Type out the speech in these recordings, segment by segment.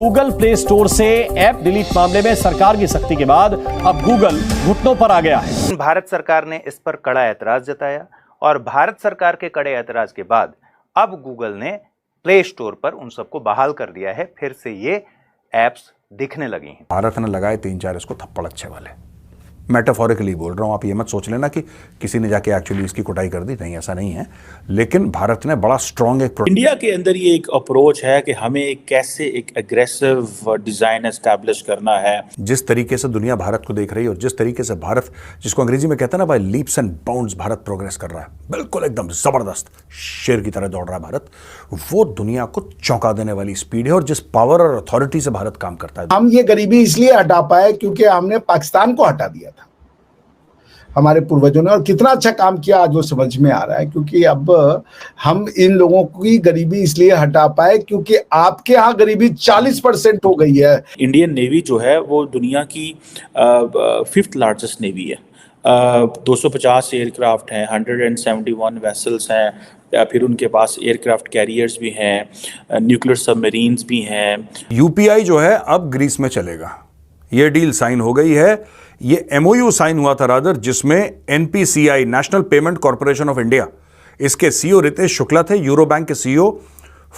Google play store से app delete मामले में सरकार की सख्ती के बाद अब गूगल घुटनों पर आ गया है। भारत सरकार ने इस पर कड़ा ऐतराज जताया और भारत सरकार के कड़े ऐतराज के बाद अब गूगल ने प्ले स्टोर पर उन सबको बहाल कर दिया है। फिर से ये ऐप्स दिखने लगी हैं। भारत ने लगाए 3-4 इसको थप्पड़ अच्छे वाले। मेटाफोरिकली बोल रहा हूं, आप ये मत सोच लेना कि किसी ने जाके एक्चुअली इसकी कुटाई कर दी, नहीं, ऐसा नहीं है। लेकिन भारत ने बड़ा स्ट्रॉन्ग एक इंडिया के अंदर ये एक अप्रोच है कि हमें कैसे एक एग्रेसिव डिजाइन एस्टैब्लिश करना है। जिस तरीके से दुनिया भारत को देख रही है और जिस तरीके से भारत, जिसको अंग्रेजी में कहते हैं ना भाई, leaps and bounds Bharat progress कर रहा है, बिल्कुल एकदम जबरदस्त शेर की तरह दौड़ रहा है भारत। वो दुनिया को चौंका देने वाली स्पीड है और जिस पावर और अथॉरिटी से भारत काम करता है। हम ये गरीबी इसलिए हटा पाए क्योंकि हमने पाकिस्तान को हटा दिया था हमारे पूर्वजों ने, और कितना अच्छा काम किया आज वो समझ में आ रहा है। क्योंकि अब हम इन लोगों की गरीबी इसलिए हटा पाए क्योंकि आपके यहाँ गरीबी 40% हो गई है। इंडियन नेवी जो है वो दुनिया की 5th लार्जेस्ट नेवी है। 250 एयरक्राफ्ट हैं, 171 वेसल्स हैं, या फिर उनके पास एयरक्राफ्ट कैरियर्स भी हैं, न्यूक्लियर सबमरीन्स भी हैं। यूपीआई जो है अब ग्रीस में चलेगा। ये डील साइन हो गई है। ये एमओयू साइन हुआ था रादर, जिसमें NPCI, national payment corporation of India, इसके सीईओ रितेश शुक्ला थे, यूरो बैंक के सीईओ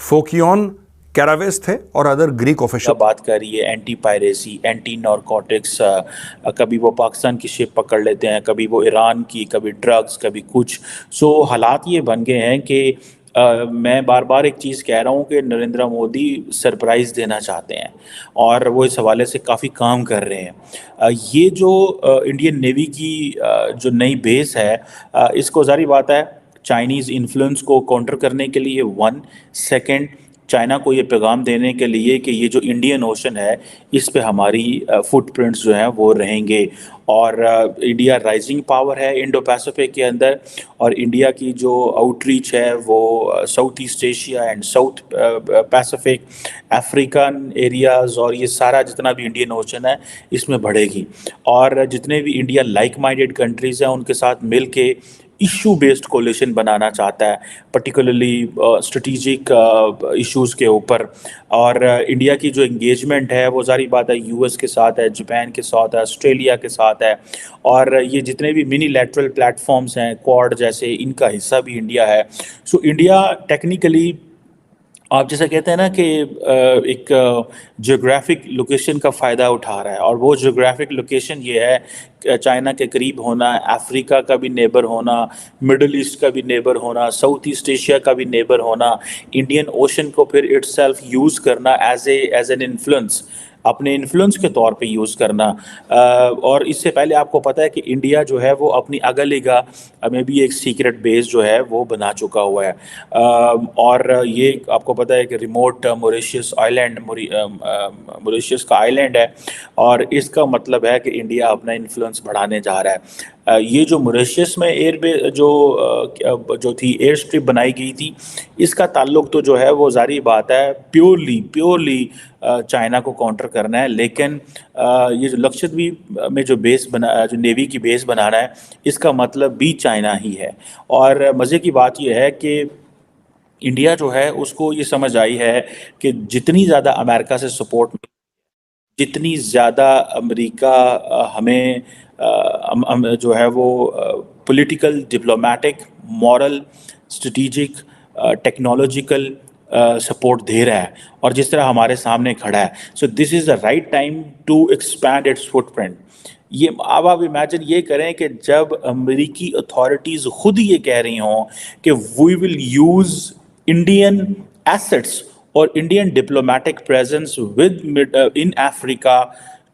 फोकियोन कैरावेस थे और अदर ग्रीक ऑफिशियल। बात कर रही है एंटी पायरेसी, एंटी नारकोटिक्स। कभी वो पाकिस्तान की शिप पकड़ लेते हैं, कभी वो ईरान की, कभी ड्रग्स, कभी कुछ। सो हालात ये बन गए हैं कि मैं बार बार एक चीज़ कह रहा हूँ कि नरेंद्र मोदी सरप्राइज़ देना चाहते हैं और वो इस हवाले से काफ़ी काम कर रहे हैं। ये जो इंडियन नेवी की जो नई बेस है, इसको ज़ाहिर बात है चाइनीज़ इन्फ्लुएंस को काउंटर करने के लिए, 1 सेकेंड चाइना को ये पैगाम देने के लिए कि ये जो इंडियन ओशन है इस पे हमारी फुटप्रिंट्स जो हैं वो रहेंगे। और इंडिया राइजिंग पावर है इंडो पैसिफिक के अंदर, और इंडिया की जो आउटरीच है वो south east Asia and south Pacific, African areas और ये सारा जितना भी इंडियन ओशन है इसमें बढ़ेगी। और जितने भी इंडिया लाइक माइंडेड कंट्रीज़ हैं उनके साथ मिल के इशू बेस्ड कोलिशन बनाना चाहता है, पर्टिकुलरली स्ट्रेटेजिक इश्यूज़ के ऊपर। और इंडिया की जो एंगेजमेंट है वो सारी बात है यूएस के साथ है, जापान के साथ है, ऑस्ट्रेलिया के साथ है, और ये जितने भी मिनी लैटरल प्लेटफॉर्म्स हैं, क्वाड जैसे, इनका हिस्सा भी इंडिया है। सो इंडिया टेक्निकली, आप जैसा कहते हैं ना कि एक जियोग्राफिक लोकेशन का फ़ायदा उठा रहा है, और वो जियोग्राफिक लोकेशन ये है चाइना के करीब होना, अफ्रीका का भी नेबर होना, मिडल ईस्ट का भी नेबर होना, साउथ ईस्ट एशिया का भी नेबर होना, इंडियन ओशन को फिर इटसेल्फ यूज़ करना एज एन इन्फ्लुएंस, अपने इन्फ्लुएंस के तौर पे यूज़ करना। और इससे पहले आपको पता है कि इंडिया जो है वो अपनी अगलिगा में भी एक सीक्रेट बेस जो है वो बना चुका हुआ है। और ये आपको पता है कि रिमोट मॉरिशस आइलैंड, मॉरिशस का आइलैंड है, और इसका मतलब है कि इंडिया अपना इन्फ्लुएंस बढ़ाने जा रहा है। ये जो मॉरिशस में जो थी एयर स्ट्रिप बनाई गई थी, इसका ताल्लुक तो जो है वो जारी बात है प्योरली चाइना को काउंटर करना है। लेकिन ये जो लक्षद्वीप में जो नेवी की बेस बनाना है, इसका मतलब भी चाइना ही है। और मज़े की बात यह है कि इंडिया जो है उसको ये समझ आई है कि जितनी ज़्यादा अमेरिका से सपोर्ट, जितनी ज़्यादा अमेरिका हमें जो है वो political, diplomatic, moral, strategic, technological support दे रहा है और जिस तरह हमारे सामने खड़ा है, so this is the right time to expand its footprint. ये अब आप इमेजिन ये करें कि जब अमेरिकी अथॉरिटीज़ खुद ये कह रही हों कि we will use Indian assets और Indian diplomatic presence in Africa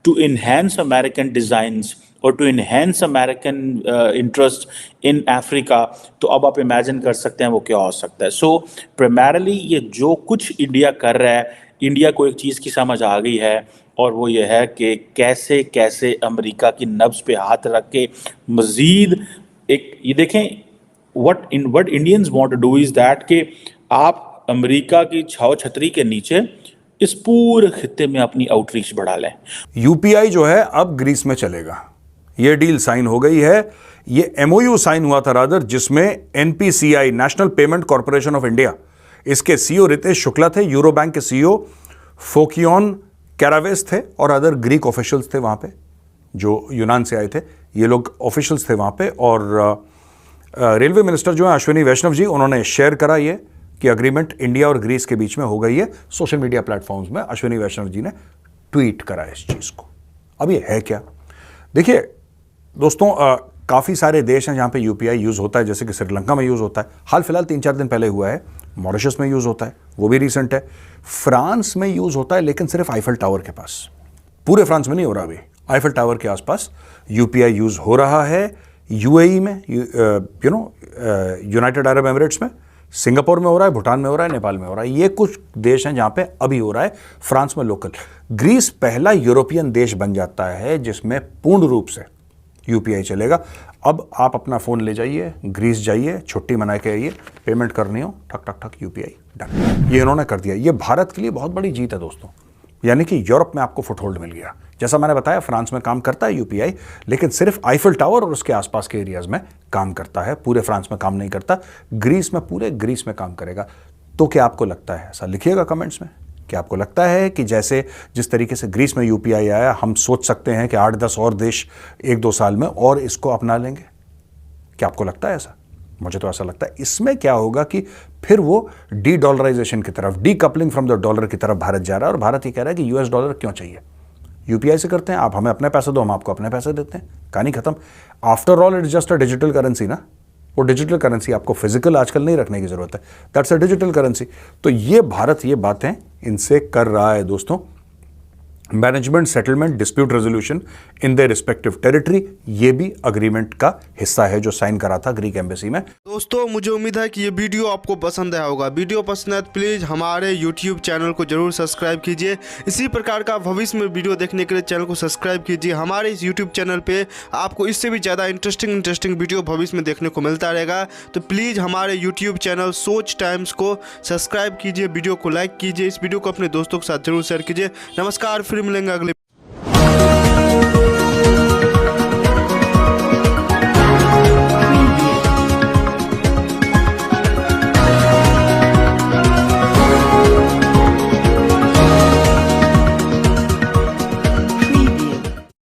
to enhance American designs or to enhance American interest in Africa, तो अब आप इमेजिन कर सकते हैं वो क्या हो सकता है। सो प्राइमरली ये जो कुछ इंडिया कर रहा है, इंडिया को एक चीज़ की समझ आ गई है, और वो ये है कि कैसे कैसे अमेरिका की नब्ज़ पे हाथ रख के मज़ीद एक, ये देखें what Indians want to do is that कि आप अमेरिका की छाव छतरी के नीचे इस पूरे खित्ते में अपनी आउटरीच बढ़ा लें। यूपीआई जो है अब ग्रीस में चलेगा। ये डील साइन हो गई है। ये एमओयू साइन हुआ था रादर, जिसमें NPCI, national payment corporation of India, इसके सीईओ रितेश शुक्ला थे, यूरो बैंक के सीईओ फोकियोन कैरावेस थे और अदर ग्रीक ऑफिशियल्स थे वहाँ पे, जो यूनान से आए थे। ये लोग ऑफिशियल्स थे वहाँ पे। और रेलवे मिनिस्टर जो है अश्विनी वैष्णव जी, उन्होंने शेयर करा ये कि अग्रीमेंट इंडिया और ग्रीस के बीच में हो गई है। सोशल मीडिया प्लेटफॉर्म्स में अश्विनी वैष्णव जी ने ट्वीट करा इस चीज़ को। अब ये है क्या? देखिए दोस्तों, काफ़ी सारे देश हैं जहाँ पे यूपीआई यूज़ होता है, जैसे कि श्रीलंका में यूज़ होता है, हाल फिलहाल 3-4 दिन पहले हुआ है। मॉरिशस में यूज़ होता है, वो भी रिसेंट है। फ्रांस में यूज़ होता है, लेकिन सिर्फ आईफल टावर के पास, पूरे फ्रांस में नहीं हो रहा। अभी आईफल टावर के आसपास यूपीआई यूज़ हो रहा है। यूएई में, यूनाइटेड अरब एमिरेट्स में, सिंगापुर में हो रहा है, भूटान में हो रहा है, नेपाल में हो रहा है। ये कुछ देश हैं जहाँ पे अभी हो रहा है। फ्रांस में लोकल। ग्रीस पहला यूरोपियन देश बन जाता है जिसमें पूर्ण रूप से यूपीआई चलेगा। अब आप अपना फ़ोन ले जाइए, ग्रीस जाइए, छुट्टी मना के आइए, पेमेंट करनी हो, ठक ठक ठक यूपीआई डन। ये इन्होंने कर दिया। ये भारत के लिए बहुत बड़ी जीत है दोस्तों, यानी कि यूरोप में आपको फुटहोल्ड मिल गया। जैसा मैंने बताया, फ्रांस में काम करता है यूपीआई, लेकिन सिर्फ आईफल टावर और उसके आसपास के एरियाज में काम करता है, पूरे फ्रांस में काम नहीं करता। ग्रीस में, पूरे ग्रीस में काम करेगा। तो क्या आपको लगता है ऐसा? लिखिएगा कमेंट्स में। क्या आपको लगता है कि जैसे जिस तरीके से ग्रीस में यूपीआई आया, हम सोच सकते हैं कि 8-10 और देश 1-2 साल में और इसको अपना लेंगे? क्या आपको लगता है ऐसा? मुझे तो ऐसा लगता है। इसमें क्या होगा कि फिर वो डी डॉलराइजेशन की तरफ, D coupling from the dollar की तरफ भारत जा रहा है। और भारत ये कह रहा है कि यूएस डॉलर क्यों चाहिए, यूपीआई से करते हैं, आप हमें अपने पैसे दो, हम आपको अपने पैसे देते हैं, कहानी खत्म। After all it's just a digital currency ना। वो डिजिटल करेंसी, आपको फिजिकल आजकल नहीं रखने की जरूरत है, दैट्स अ डिजिटल करेंसी। तो ये भारत ये बातें इनसे कर रहा है दोस्तों। Management, settlement, dispute resolution in the respective territory, ये भी अग्रीमेंट का हिस्सा है जो साइन करा था ग्रीक एम्बेसी में। दोस्तों, मुझे उम्मीद है कि ये वीडियो आपको पसंद आया होगा। वीडियो पसंद है तो प्लीज़ हमारे YouTube चैनल को जरूर सब्सक्राइब कीजिए। इसी प्रकार का भविष्य में वीडियो देखने के लिए चैनल को सब्सक्राइब कीजिए। हमारे इस YouTube चैनल पे आपको इससे भी ज़्यादा इंटरेस्टिंग वीडियो भविष्य में देखने को मिलता रहेगा। तो प्लीज़ हमारे YouTube चैनल सोच टाइम्स को सब्सक्राइब कीजिए, वीडियो को लाइक कीजिए, इस वीडियो को अपने दोस्तों के साथ जरूर शेयर कीजिए। नमस्कार, फिर मिलेंगे अगले